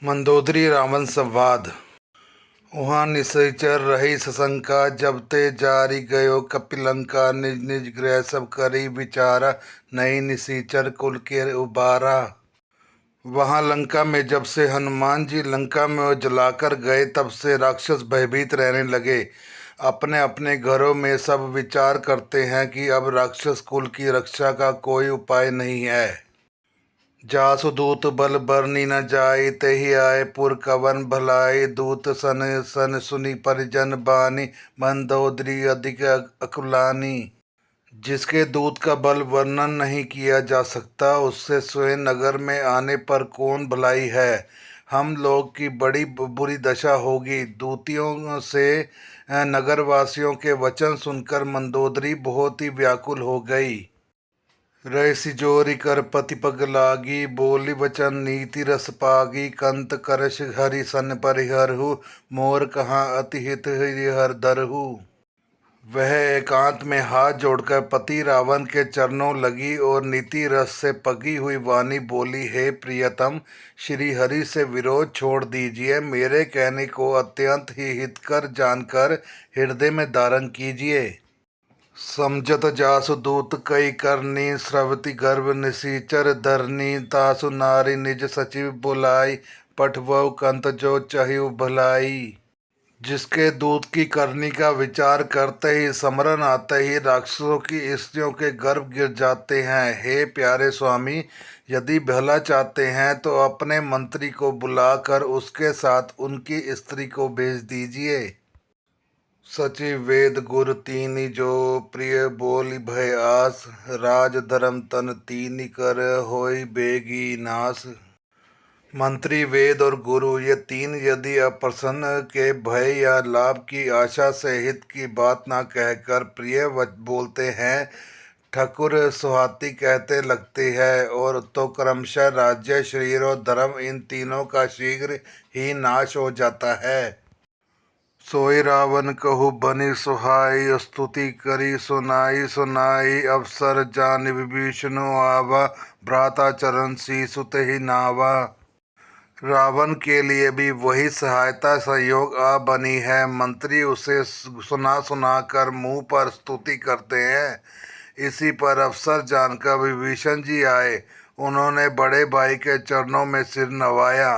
मंदोदरी रावण संवाद। उहाँ निश्चर रही सशंका, जब ते जारी गयो कपिलंका। निज निज गृह सब करी विचारा, नहीं निश्चर कुल के उबारा। वहां लंका में जब से हनुमान जी लंका में वो जलाकर गए, तब से राक्षस भयभीत रहने लगे। अपने अपने घरों में सब विचार करते हैं कि अब राक्षस कुल की रक्षा का कोई उपाय नहीं है। जासु दूत बल बरनी न जाय, तेहि आए पुर कवन भलाई। दूत सन सन सुनी परिजन बानी, मंदोदरी अधिक अकुलानी। जिसके दूत का बल वर्णन नहीं किया जा सकता, उससे स्वयं नगर में आने पर कौन भलाई है। हम लोग की बड़ी बुरी दशा होगी। दूतियों से नगरवासियों के वचन सुनकर मंदोदरी बहुत ही व्याकुल हो गई। रईसी जोरी कर पति पग लागी, बोली वचन नीति रस पागी। कंत करश हरि सन परिहरहु, मोर कहाँ अति हित हर धरहु। वह एकांत में हाथ जोड़कर पति रावण के चरणों लगी और नीति रस से पगी हुई वाणी बोली, हे प्रियतम, श्री हरि से विरोध छोड़ दीजिए। मेरे कहने को अत्यंत ही हितकर जानकर हृदय में धारण कीजिए। समझत जासु दूत कई करनी, स्रवती गर्भ निशिचर धरनी। तासु नारी निज सचिव बुलाई, पठवऊ कंत जो चाहिए भलाई। जिसके दूत की करनी का विचार करते ही समरण आते ही राक्षसों की स्त्रियों के गर्भ गिर जाते हैं। हे प्यारे स्वामी, यदि भला चाहते हैं तो अपने मंत्री को बुलाकर उसके साथ उनकी स्त्री को भेज दीजिए। सचिव वेद गुर तीनी जो, प्रिय बोली भय आस। राज धर्म तन तीनी कर, होई बेगी नाश। मंत्री वेद और गुरु ये तीन यदि अप्रसन्न के भय या लाभ की आशा से हित की बात ना कहकर प्रिय बोलते हैं, ठकुर सुहाती कहते लगते हैं, और तो क्रमशः राज्य शरीर और धर्म इन तीनों का शीघ्र ही नाश हो जाता है। सोई रावण कहु बनी सुहाई, स्तुति करी सुनाई सुनाई। अवसर जान विभीषणु आवा, भ्राता चरण शीसु तेहि नावा। रावण के लिए भी वही सहायता सहयोग आ बनी है। मंत्री उसे सुना सुना कर मुंह पर स्तुति करते हैं। इसी पर अवसर जानकर विभीषण जी आए। उन्होंने बड़े भाई के चरणों में सिर नवाया।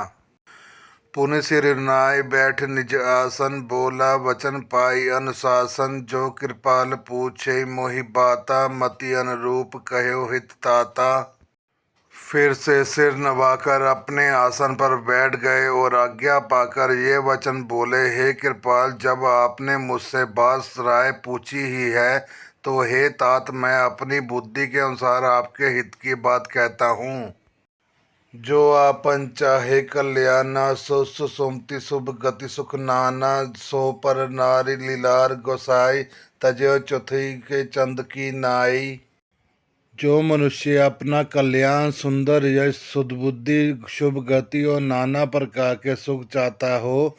पुनि सिर नाय बैठ निज आसन, बोला वचन पाई अनुशासन। जो कृपाल पूछे मोहि बाता, मति अनुरूप कहो हित ताता। फिर से सिर नवाकर अपने आसन पर बैठ गए और आज्ञा पाकर ये वचन बोले, हे कृपाल, जब आपने मुझसे बात राय पूछी ही है तो हे तात, मैं अपनी बुद्धि के अनुसार आपके हित की बात कहता हूँ। जो आपन चाहे कल्याणा, सो सुमति शुभ गति सुख नाना। सो पर नारी लीलार गोसाई, तजो चौथी के चंद की नाई। जो मनुष्य अपना कल्याण, सुंदर यश, सुदबुद्धि, शुभ गति और नाना प्रकार के सुख चाहता हो,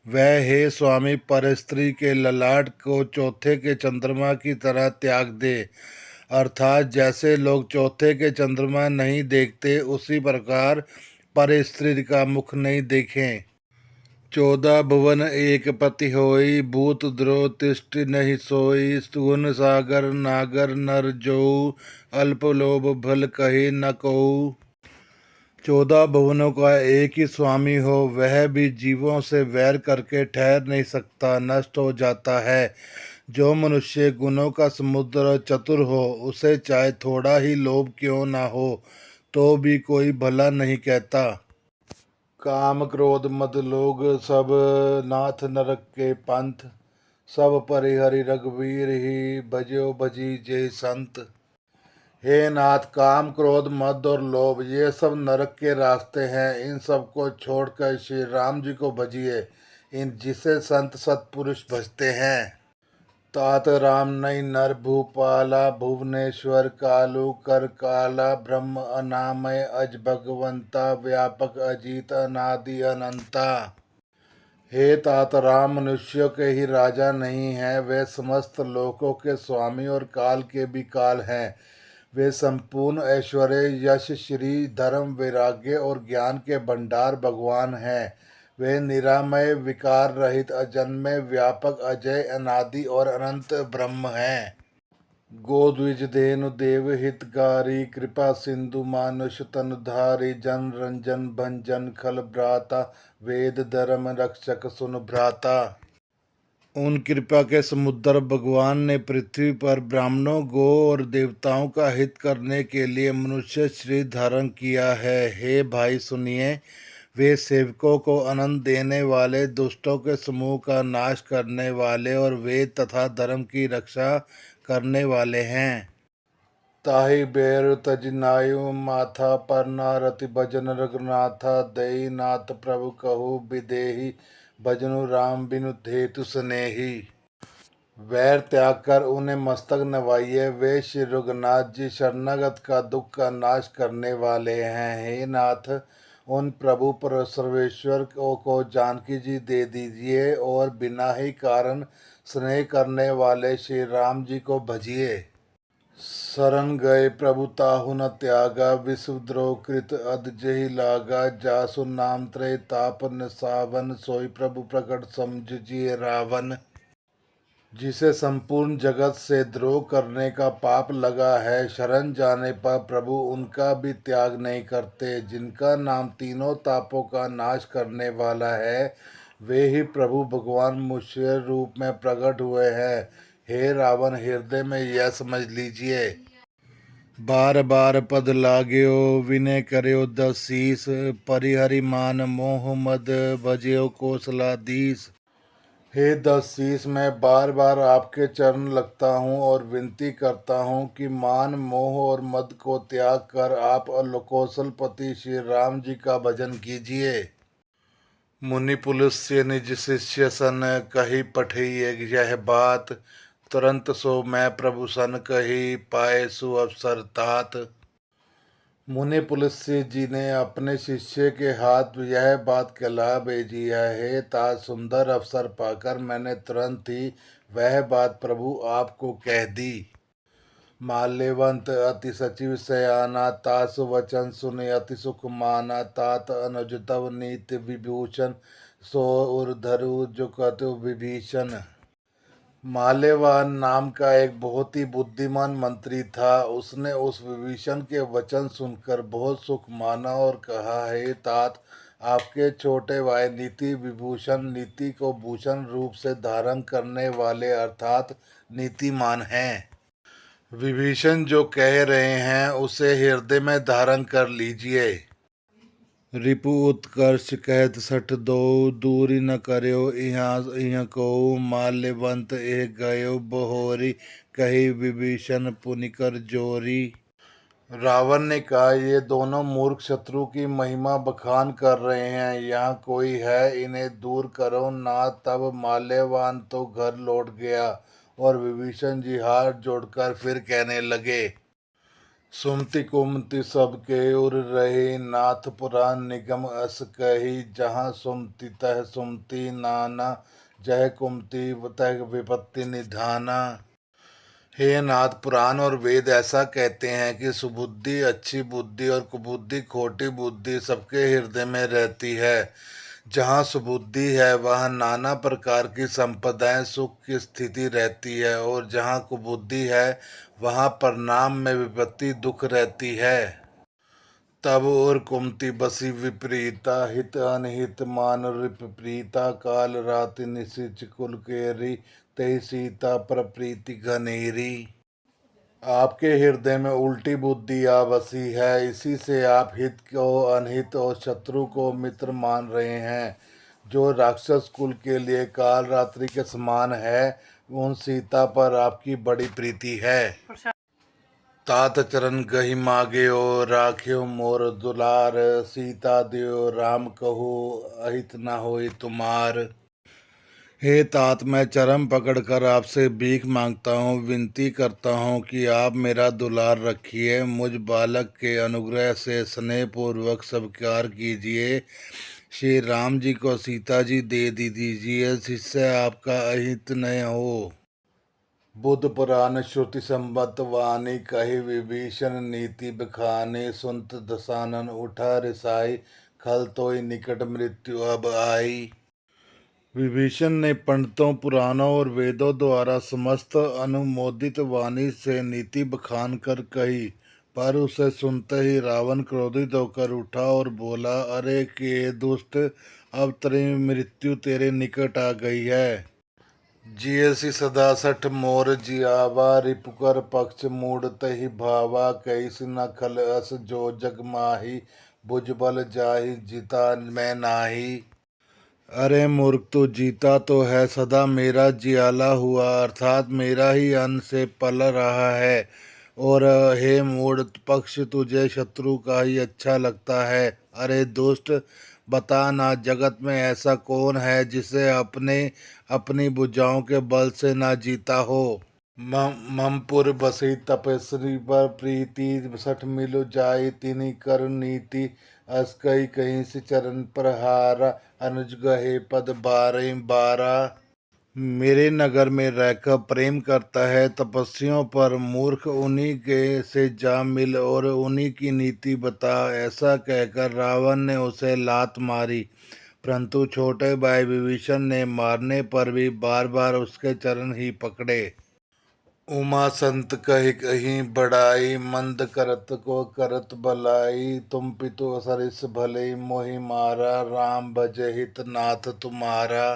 वह हे स्वामी पर स्त्री के ललाट को चौथे के चंद्रमा की तरह त्याग दे। अर्थात जैसे लोग चौथे के चंद्रमा नहीं देखते, उसी प्रकार पर स्त्री का मुख नहीं देखें। 14 भुवन एक पति होई, भूत द्रोह तिष्ठि नहीं सोई। गुण सागर नागर नर जोऊ, अल्प लोभ भल कही न कोऊ। 14 भुवनों का एक ही स्वामी हो, वह भी जीवों से वैर करके ठहर नहीं सकता, नष्ट हो जाता है। जो मनुष्य गुणों का समुद्र चतुर हो, उसे चाहे थोड़ा ही लोभ क्यों ना हो, तो भी कोई भला नहीं कहता। काम क्रोध मद लोग सब, नाथ नरक के पंथ। सब परिहरि रघुवीर ही, भजो भजी जय संत। हे नाथ, काम क्रोध मद और लोभ ये सब नरक के रास्ते हैं। इन सब को छोड़कर श्री राम जी को भजिए, इन जिसे संत सत्पुरुष भजते हैं। तात राम नई नर भूपाला, भुवनेश्वर कालू कर काला। ब्रह्म अनामय अज भगवंता, व्यापक अजीत अनादि अनंता। हे तात राम मनुष्यों के ही राजा नहीं हैं, वे समस्त लोकों के स्वामी और काल के भी काल हैं। वे संपूर्ण ऐश्वर्य, यश, श्री, धर्म, वैराग्य और ज्ञान के भंडार भगवान हैं। वे निरामय, विकार रहित, अजन्मे, व्यापक, अजय, अनादि और अनंत ब्रह्म हैं। गोद्विज धेनु देव हितकारी, कृपा सिंधु मानुष तनुधारी, जन रंजन भंजन खल भ्राता, वेद धर्म रक्षक सुन भ्राता। उन कृपा के समुद्र भगवान ने पृथ्वी पर ब्राह्मणों, गो और देवताओं का हित करने के लिए मनुष्य शरीर धारण किया है। हे भाई सुनिए, वे सेवकों को आनंद देने वाले, दुष्टों के समूह का नाश करने वाले और वेद तथा धर्म की रक्षा करने वाले हैं। ताहि बेर तजनायु माथा, परना रति भजन रघुनाथा, दई नाथ प्रभु कहु विदेही, भजनु राम बिनु धेतु स्नेही। वैर त्याग कर उन्हें मस्तक नवाइए, वे श्री रघुनाथ जी शरणागत का दुख का नाश करने वाले हैं। हे नाथ, उन प्रभु पर सर्वेश्वर को जानकी जी दे दीजिए और बिना ही कारण स्नेह करने वाले श्री राम जी को भजिए। शरण गए प्रभु ताहु न त्यागा, विश्वद्रोह कृत अधजहि लागा, जासु नाम त्रय ताप न सावन, सोई प्रभु प्रकट समझिए रावण। जिसे संपूर्ण जगत से द्रोह करने का पाप लगा है, शरण जाने पर प्रभु उनका भी त्याग नहीं करते। जिनका नाम तीनों तापों का नाश करने वाला है, वे ही प्रभु भगवान मनुष्य रूप में प्रकट हुए हैं। हे रावण, हृदय में यह समझ लीजिए। बार बार पद लाग्यो, विनय करो दसीस, परिहरि मान मोह मद, भजयो कौशलाधीश। हे दसीस, मैं बार बार आपके चरण लगता हूँ और विनती करता हूँ कि मान, मोह और मद को त्याग कर आप कौशलपति श्री राम जी का भजन कीजिए। मुनि पुलुस्य निज शिष्य सन, कही पठिए यह बात, तुरंत सो मैं प्रभु सन कही, पाए सु अवसर तात। मुनि पुलुस्य जी ने अपने शिष्य के हाथ यह बात कहला भेजी है। हे तात, सुंदर अवसर पाकर मैंने तुरंत ही वह बात प्रभु आपको कह दी। माल्यवंत अति सचिव सयाना, तासु वचन सुने अति सुख माना, तात अनुज तव नीति विभूषण, सो उर धरु जुकत विभीषण। माल्यवान नाम का एक बहुत ही बुद्धिमान मंत्री था। उसने उस विभीषण के वचन सुनकर बहुत सुख माना और कहा, हे तात, आपके छोटे भाई नीति विभूषण नीति को भूषण रूप से धारण करने वाले अर्थात नीतिमान हैं। विभीषण जो कह रहे हैं उसे हृदय में धारण कर लीजिए। रिपु उत्कर्ष कहत सठ दो, दूरी न करो इहाँ को, माल्यवंत एह गयो बहोरी, कही विभीषण पुनिकर जोरी। रावण ने कहा, ये दोनों मूर्ख शत्रु की महिमा बखान कर रहे हैं, यहाँ कोई है, इन्हें दूर करो ना। तब माल्यवान तो घर लौट गया और विभीषण जी हाथ जोड़कर फिर कहने लगे, सुमति कुमति सबके उर रही, नाथ पुराण निगम अस कही, जहाँ सुमति तह सुमति नाना, जय कुमति तह विपत्ति निधाना। हे नाथ, पुराण और वेद ऐसा कहते हैं कि सुबुद्धि अच्छी बुद्धि और कुबुद्धि खोटी बुद्धि सबके हृदय में रहती है। जहाँ सुबुद्धि है वहाँ नाना प्रकार की संपदाएं सुख की स्थिति रहती है, और जहाँ कुबुद्धि है वहाँ परिणाम में विपत्ति दुख रहती है। तब और कुमति बसी विपरीता, हित अनहित मान विपरीता, काल राति निशिच कुल केरी, तय सीता पर प्रीति घनेरी। आपके हृदय में उल्टी बुद्धि आ बसी है, इसी से आप हित को अनहित और शत्रु को मित्र मान रहे हैं। जो राक्षस कुल के लिए काल रात्रि के समान है, उन सीता पर आपकी बड़ी प्रीति है। तात चरण गहि माग्यो, राख्यो मोर दुलार, सीता दियो राम कहो, अहित न होय तुमार। हे तात, मैं चरण पकड़कर आपसे भीख मांगता हूँ, विनती करता हूँ कि आप मेरा दुलार रखिए, मुझ बालक के अनुग्रह से स्नेह पूर्वक स्वीकार कीजिए। श्री राम जी को सीता जी दे दीजिए, जिससे आपका अहित न हो। बुद्ध पुराण श्रुति संबत वाणी कही विभीषण नीति बखानी सुनत दसानन उठा रिसाई खल तोय निकट मृत्यु अब आई। विभीषण ने पंडितों पुराणों और वेदों द्वारा समस्त अनुमोदित वाणी से नीति बखान कर कही, पर उसे सुनते ही रावण क्रोधित होकर उठा और बोला, अरे के दुष्ट, अब तेरी मृत्यु तेरे निकट आ गई है। जियसि सदा सठ मोर जियावा रिपुकर पक्ष मूड तहि भावा कैसि न खल अस जो जग माही भुजबल जाहि जीता मैं नाही। अरे मूर्ख, तू जीता तो है, सदा मेरा जियाला हुआ अर्थात मेरा ही अन्न से पल रहा है। और हे मूढ़ पक्ष, तुझे शत्रु का ही अच्छा लगता है। अरे दुष्ट, बता ना, जगत में ऐसा कौन है जिसे अपने अपनी भुजाओं के बल से ना जीता हो। ममपुर बसी तपस्वी पर प्रीति सठ मिलु जाई तिनि कर नीति अस कई कहीं से चरण प्रहारा अनुज गहे पद बारह बारा। मेरे नगर में रहकर प्रेम करता है तपस्वियों पर, मूर्ख उन्हीं के से जा मिल और उन्हीं की नीति बता। ऐसा कहकर रावण ने उसे लात मारी, परंतु छोटे भाई विभीषण ने मारने पर भी बार बार उसके चरण ही पकड़े। उमा संत कही कहीं बड़ाई मंद करत को करत भलाई तुम पितु सरिस भले मोहि मारा राम भजे हित नाथ तुम्हारा।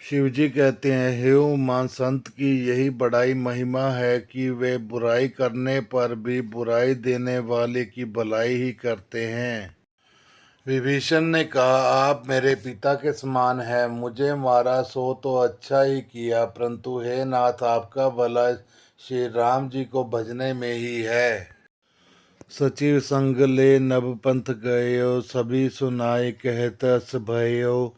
शिवजी कहते हैं, हे उमा, संत की यही बड़ाई महिमा है कि वे बुराई करने पर भी बुराई देने वाले की भलाई ही करते हैं। विभीषण ने कहा, आप मेरे पिता के समान हैं, मुझे मारा सो तो अच्छा ही किया, परंतु हे नाथ, आपका भला श्री राम जी को भजने में ही है। सचिव संग ले नभ पंथ गयो सभी सुनाई कहत अस भयो।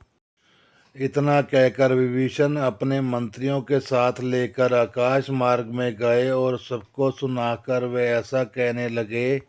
इतना कहकर विभीषण अपने मंत्रियों के साथ लेकर आकाश मार्ग में गए और सबको सुनाकर वे ऐसा कहने लगे,